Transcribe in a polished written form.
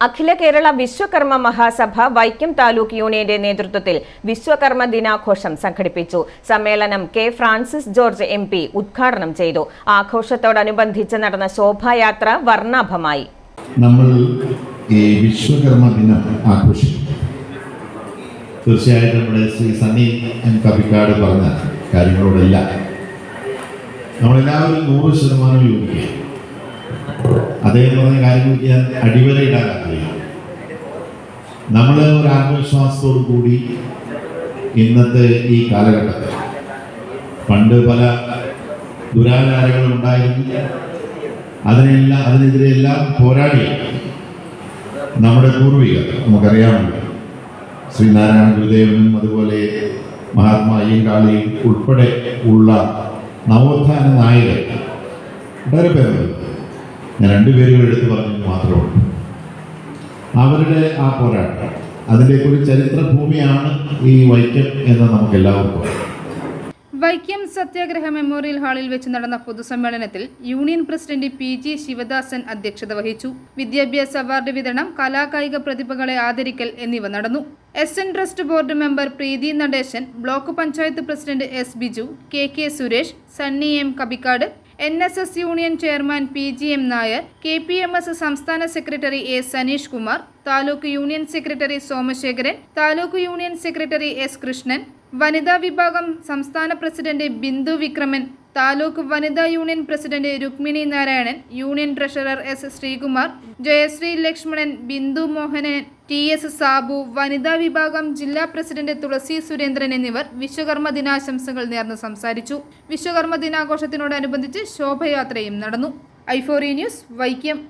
അഖില കേരള വിശ്വകർമ്മ മഹാസഭ വൈക്കം താലൂക്ക് യൂണിയന്റെ നേതൃത്വത്തിൽ വിശ്വകർമ്മ ദിനാഘോഷം സംഘടിപ്പിച്ചു. സമ്മേളനം കെ ഫ്രാൻസിസ് ജോർജ് MP ഉദ്ഘാടനം ചെയ്തു. ആഘോഷത്തോടനുബന്ധിച്ച് നടന്ന ശോഭായാത്ര വർണ്ണാഭമായി. നമ്മൾ ഈ വിശ്വകർമ്മ ദിനം ആഘോഷിക്കും. തീർച്ചയായിട്ടും നമ്മുടെ ശ്രീ സണ്ണി എം കബിക്കാട് പറഞ്ഞ കാര്യങ്ങളോടെല്ലാം നമ്മളെല്ലാവരും 100% യോജിക്കുക. അദ്ദേഹം പറഞ്ഞ കാര്യങ്ങൾക്ക് ഞാൻ അടിവരയിടാൻ ആഗ്രഹിക്കുന്നു. നമ്മൾ ഒരു ആത്മവിശ്വാസത്തോടു കൂടി ഇന്നത്തെ ഈ കാലഘട്ടത്തിൽ, പണ്ട് പല ദുരാചാരങ്ങളും ഉണ്ടായിരുന്നു, അതിനെതിരെയെല്ലാം പോരാടി നമ്മുടെ പൂർവികർ, നമുക്കറിയാമല്ലോ, ശ്രീനാരായണ ഗുരുദേവനും അതുപോലെ മഹാത്മാ അയ്യങ്കാളിയും ഉൾപ്പെടെ ഉള്ള നവോത്ഥാന നായകർ വളരെ പേരുണ്ട്. ഞാൻ 2 പേരുകൾ എടുത്തു പറഞ്ഞത് മാത്രമേ ഉള്ളൂ. അവരുടെ ആ പോരാട്ടം, അതിലേക്ക് ഒരു ചരിത്ര ഭൂമിയാണ് ഈ വൈക്കം എന്ന് നമുക്ക് എല്ലാവർക്കും. വൈക്കം സത്യാഗ്രഹ മെമ്മോറിയൽ ഹാളിൽ വെച്ച് നടന്ന പൊതുസമ്മേളനത്തിൽ യൂണിയൻ പ്രസിഡന്റ് PG ശിവദാസൻ അധ്യക്ഷത വഹിച്ചു. വിദ്യാഭ്യാസ അവാർഡ് വിതരണം, കലാകായിക പ്രതിഭകളെ ആദരിക്കൽ എന്നിവ നടന്നു. SN trust board member Preethi Natesan, block panchayat president S Biju, KK Suresh, Sunny M Kabikkad, NSS union chairman PG M Nair, KPMS സംസ്ഥാന secretary A Saneesh Kumar, taluk union secretary Somasekharan, taluk union secretary S Krishnan, വനിതാ വിഭാഗം സംസ്ഥാന പ്രസിഡന്റ് ബിന്ദു വിക്രമൻ, താലൂക്ക് വനിതാ union president Rukmini Narayanan, union treasurer S Sreekumar, Jayasree Lakshmanan, Bindu Mohanan, TS Sabu, വനിതാ വിഭാഗം ജില്ലാ പ്രസിഡന്റ് തുളസി സുരേന്ദ്രൻ എന്നിവർ വിശ്വകർമ്മ ദിനാശംസകൾ നേർന്ന് സംസാരിച്ചു. വിശ്വകർമ്മ ദിനാഘോഷത്തിനോടനുബന്ധിച്ച് ശോഭയാത്രയും നടന്നു. i4E news, Vaikom.